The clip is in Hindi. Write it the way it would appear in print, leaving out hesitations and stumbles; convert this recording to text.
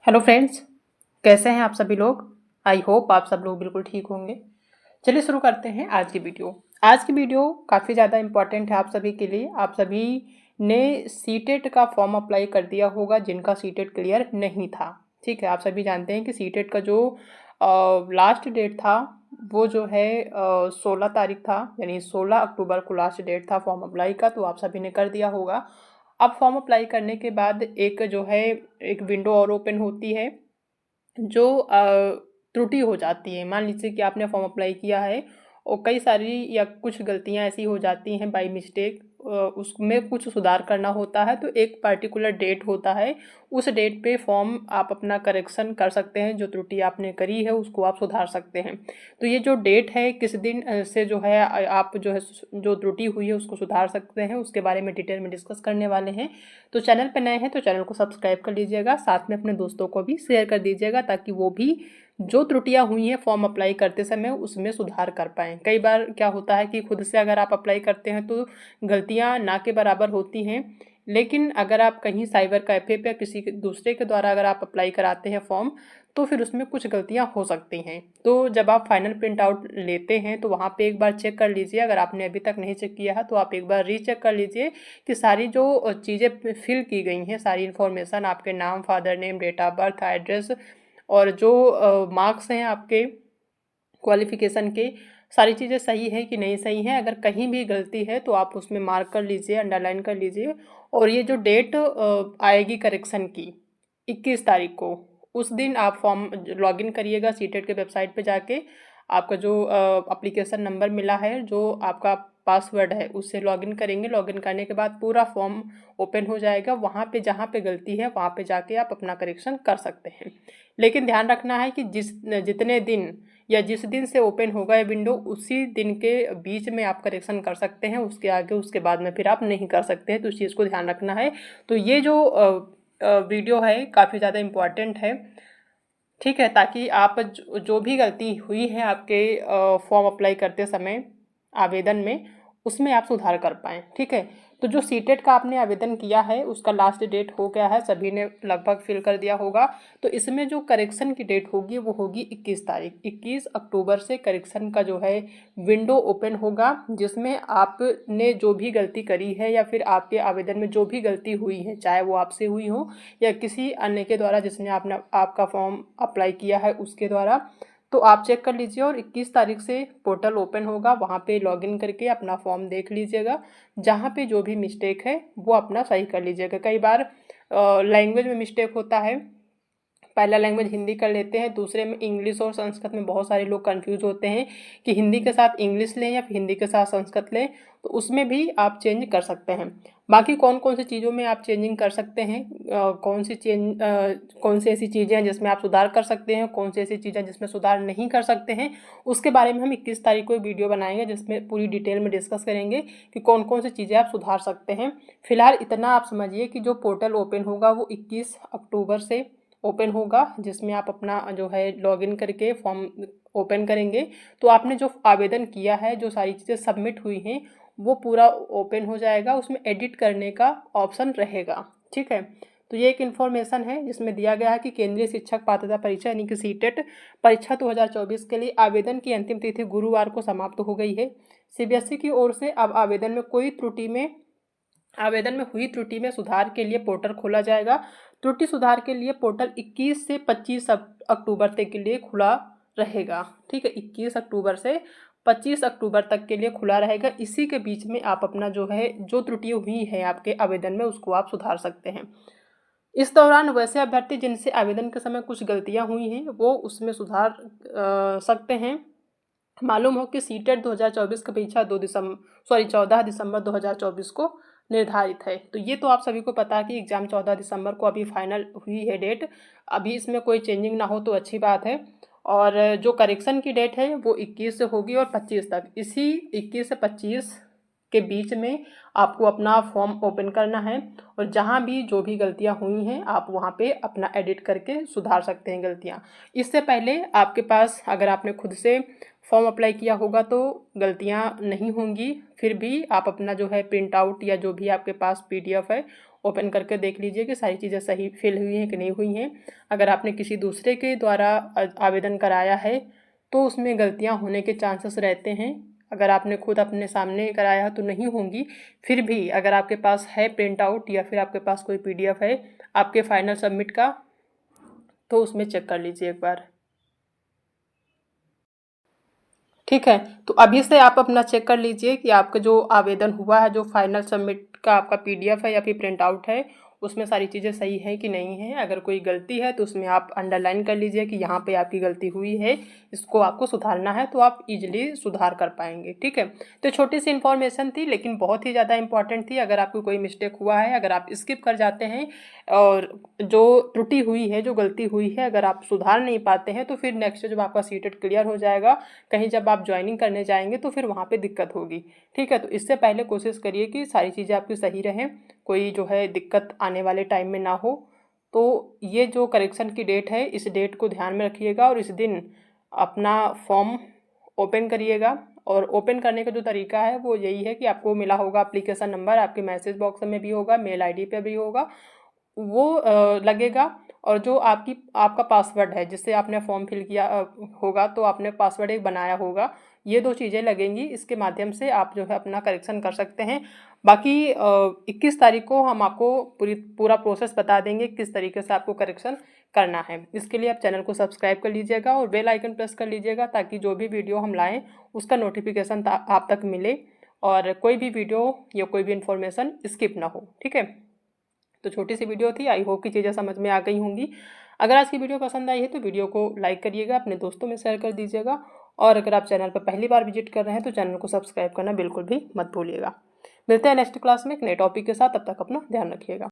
हेलो फ्रेंड्स, कैसे हैं आप सभी लोग। आई होप आप सब लोग बिल्कुल ठीक होंगे। चलिए शुरू करते हैं आज की वीडियो। आज की वीडियो काफ़ी ज़्यादा इम्पॉर्टेंट है आप सभी के लिए। आप सभी ने सीटेट का फॉर्म अप्लाई कर दिया होगा जिनका सीटेट क्लियर नहीं था। ठीक है, आप सभी जानते हैं कि सीटेट का जो लास्ट डेट था वो जो है 16 तारीख था, यानी 16 अक्टूबर को लास्ट डेट था फॉर्म अप्लाई का। तो आप सभी ने कर दिया होगा। अब फॉर्म अप्लाई करने के बाद एक जो है एक विंडो और ओपन होती है जो त्रुटि हो जाती है। मान लीजिए कि आपने फॉर्म अप्लाई किया है और कई सारी या कुछ गलतियां ऐसी हो जाती हैं बाय मिस्टेक, उसमें कुछ सुधार करना होता है। तो एक पर्टिकुलर डेट होता है, उस डेट पे फॉर्म आप अपना करेक्शन कर सकते हैं। जो त्रुटि आपने करी है उसको आप सुधार सकते हैं। तो ये जो डेट है किस दिन से जो है आप जो है जो त्रुटि हुई है उसको सुधार सकते हैं, उसके बारे में डिटेल में डिस्कस करने वाले हैं। तो चैनल पर नए हैं तो चैनल को सब्सक्राइब कर लीजिएगा, साथ में अपने दोस्तों को भी शेयर कर दीजिएगा ताकि वो भी जो त्रुटियां हुई हैं फॉर्म अप्लाई करते समय उसमें सुधार कर पाएँ। कई बार क्या होता है कि खुद से अगर आप अप्लाई करते हैं तो गलतियां ना के बराबर होती हैं, लेकिन अगर आप कहीं साइबर कैफे पे किसी दूसरे के द्वारा अगर आप अप्लाई कराते हैं फॉर्म तो फिर उसमें कुछ गलतियां हो सकती हैं। तो जब आप फाइनल प्रिंट आउट लेते हैं तो वहाँ पे एक बार चेक कर लीजिए। अगर आपने अभी तक नहीं चेक किया है तो आप एक बार रीचेक कर लीजिए कि सारी जो चीज़ें फिल की गई हैं, सारी इन्फॉर्मेशन, आपके नाम, father name, date of birth, address और जो मार्क्स हैं आपके क्वालिफिकेशन के, सारी चीज़ें सही है कि नहीं सही हैं। अगर कहीं भी गलती है तो आप उसमें मार्क कर लीजिए, अंडरलाइन कर लीजिए। और ये जो डेट आएगी करेक्शन की 21 तारीख को, उस दिन आप फॉर्म लॉगिन करिएगा सीटेट के वेबसाइट पे जाके। आपका जो एप्लीकेशन नंबर मिला है, जो आपका पासवर्ड है, उससे लॉगिन करेंगे। लॉगिन करने के बाद पूरा फॉर्म ओपन हो जाएगा। वहाँ पे जहाँ पे गलती है वहाँ पे जाके आप अपना करेक्शन कर सकते हैं। लेकिन ध्यान रखना है कि जितने दिन या जिस दिन से ओपन होगा ये विंडो उसी दिन के बीच में आप करेक्शन कर सकते हैं। उसके आगे उसके बाद में फिर आप नहीं कर सकते हैं, तो इस चीज़ को ध्यान रखना है। तो ये जो वीडियो है काफ़ी ज़्यादा इम्पॉर्टेंट है, ठीक है, ताकि आप जो भी गलती हुई है आपके फॉर्म अप्लाई करते समय आवेदन में, उसमें आप सुधार कर पाएँ। ठीक है, तो जो सीटेट का आपने आवेदन किया है उसका लास्ट डेट हो गया है, सभी ने लगभग फिल कर दिया होगा। तो इसमें जो करेक्शन की डेट होगी वो होगी 21 तारीख। 21 अक्टूबर से करेक्शन का जो है विंडो ओपन होगा, जिसमें आपने जो भी गलती करी है या फिर आपके आवेदन में जो भी गलती हुई है, चाहे वो आपसे हुई हो या किसी अन्य के द्वारा जिसने आपने आपका फॉर्म अप्लाई किया है उसके द्वारा, तो आप चेक कर लीजिए। और 21 तारीख से पोर्टल ओपन होगा, वहाँ पे लॉगिन करके अपना फॉर्म देख लीजिएगा। जहाँ पे जो भी मिस्टेक है वो अपना सही कर लीजिएगा। कई बार लैंग्वेज में मिस्टेक होता है, पहला लैंग्वेज हिंदी कर लेते हैं, दूसरे में इंग्लिश और संस्कृत में बहुत सारे लोग कंफ्यूज होते हैं कि हिंदी के साथ इंग्लिश लें या फिर हिंदी के साथ संस्कृत लें। तो उसमें भी आप चेंज कर सकते हैं। बाकी कौन कौन सी चीज़ों में आप चेंजिंग कर सकते हैं, कौन सी ऐसी चीज़ें हैं जिसमें आप सुधार कर सकते हैं, कौन सी ऐसी चीज़ें जिसमें सुधार नहीं कर सकते हैं, उसके बारे में हम 21 तारीख को एक वीडियो बनाएंगे जिसमें पूरी डिटेल में डिस्कस करेंगे कि कौन कौन सी चीज़ें आप सुधार सकते हैं। फिलहाल इतना आप समझिए कि जो पोर्टल ओपन होगा वो 21 अक्टूबर से ओपन होगा, जिसमें आप अपना जो है लॉगिन करके फॉर्म ओपन करेंगे। तो आपने जो आवेदन किया है, जो सारी चीज़ें सबमिट हुई हैं, वो पूरा ओपन हो जाएगा, उसमें एडिट करने का ऑप्शन रहेगा। ठीक है, तो ये एक इन्फॉर्मेशन है जिसमें दिया गया है कि केंद्रीय शिक्षक पात्रता परीक्षा यानी कि सीटेट परीक्षा 2024 के लिए आवेदन की अंतिम तिथि गुरुवार को समाप्त हो गई है। सीबीएसई की ओर से अब आवेदन में हुई त्रुटि में सुधार के लिए पोर्टल खोला जाएगा। त्रुटि सुधार के लिए पोर्टल 21 से 25 अक्टूबर तक के लिए खुला रहेगा। ठीक है, 21 अक्टूबर से 25 अक्टूबर तक के लिए खुला रहेगा। इसी के बीच में आप अपना जो है जो त्रुटि हुई है आपके आवेदन में उसको आप सुधार सकते हैं। इस दौरान वैसे अभ्यर्थी जिनसे आवेदन के समय कुछ गलतियां हुई हैं वो उसमें सुधार सकते हैं। मालूम हो कि सीटेट 2024 का परीक्षा 14 दिसंबर 2024 को निर्धारित है। तो ये तो आप सभी को पता है कि एग्ज़ाम 14 दिसंबर को अभी फाइनल हुई है डेट। अभी इसमें कोई चेंजिंग ना हो तो अच्छी बात है। और जो करेक्शन की डेट है वो 21 से होगी और 25 तक, इसी 21 से 25 के बीच में आपको अपना फॉर्म ओपन करना है। और जहाँ भी जो भी गलतियाँ हुई हैं आप वहाँ पे अपना एडिट करके सुधार सकते हैं गलतियाँ। इससे पहले आपके पास अगर आपने खुद से फॉर्म अप्लाई किया होगा तो गलतियाँ नहीं होंगी, फिर भी आप अपना जो है प्रिंट आउट या जो भी आपके पास पीडीएफ है ओपन करके देख लीजिए कि सारी चीज़ें सही फिल हुई हैं कि नहीं हुई हैं। अगर आपने किसी दूसरे के द्वारा आवेदन कराया है तो उसमें गलतियां होने के चांसेस रहते हैं। अगर आपने खुद अपने सामने कराया तो नहीं होंगी, फिर भी अगर आपके पास है प्रिंट आउट या फिर आपके पास कोई PDF है आपके फाइनल सबमिट का, तो उसमें चेक कर लीजिए एक बार। ठीक है, तो अभी से आप अपना चेक कर लीजिए कि आपका जो आवेदन हुआ है, जो फाइनल सबमिट का आपका PDF है या फिर प्रिंट आउट है, उसमें सारी चीज़ें सही हैं कि नहीं हैं। अगर कोई गलती है तो उसमें आप अंडरलाइन कर लीजिए कि यहाँ पे आपकी गलती हुई है, इसको आपको सुधारना है, तो आप इजीली सुधार कर पाएंगे। ठीक है, तो छोटी सी इन्फॉर्मेशन थी लेकिन बहुत ही ज़्यादा इंपॉर्टेंट थी। अगर आपको कोई मिस्टेक हुआ है, अगर आप स्किप कर जाते हैं और जो त्रुटि हुई है, जो गलती हुई है, अगर आप सुधार नहीं पाते हैं तो फिर नेक्स्ट जब आपका सीटेट क्लियर हो जाएगा, कहीं जब आप ज्वाइनिंग करने जाएंगे तो फिर वहाँ पे दिक्कत होगी। ठीक है, तो इससे पहले कोशिश करिए कि सारी चीज़ें आपकी सही रहें, कोई जो है दिक्कत आने वाले टाइम में ना हो। तो ये जो करेक्शन की डेट है, इस डेट को ध्यान में रखिएगा और इस दिन अपना फॉर्म ओपन करिएगा। और ओपन करने का जो तरीका है वो यही है कि आपको मिला होगा एप्लीकेशन नंबर, आपके मैसेज बॉक्स में भी होगा, मेल ID पे भी होगा, वो लगेगा। और जो आपका पासवर्ड है जिससे आपने फॉर्म फिल किया होगा, तो आपने पासवर्ड एक बनाया होगा, ये 2 चीज़ें लगेंगी। इसके माध्यम से आप जो है अपना करेक्शन कर सकते हैं। बाकी 21 तारीख को हम आपको पूरा प्रोसेस बता देंगे किस तरीके से आपको करेक्शन करना है। इसके लिए आप चैनल को सब्सक्राइब कर लीजिएगा और बेल आइकन प्रेस कर लीजिएगा ताकि जो भी वीडियो हम लाएँ उसका नोटिफिकेशन आप तक मिले और कोई भी वीडियो या कोई भी इन्फॉर्मेशन स्किप ना हो। ठीक है, तो छोटी सी वीडियो थी, आई होप कि चीज़ें समझ में आ गई होंगी। अगर आज की वीडियो पसंद आई है तो वीडियो को लाइक करिएगा, अपने दोस्तों में शेयर कर दीजिएगा और अगर आप चैनल पर पहली बार विजिट कर रहे हैं तो चैनल को सब्सक्राइब करना बिल्कुल भी मत भूलिएगा। मिलते हैं नेक्स्ट क्लास में एक नए टॉपिक के साथ, तब तक अपना ध्यान रखिएगा।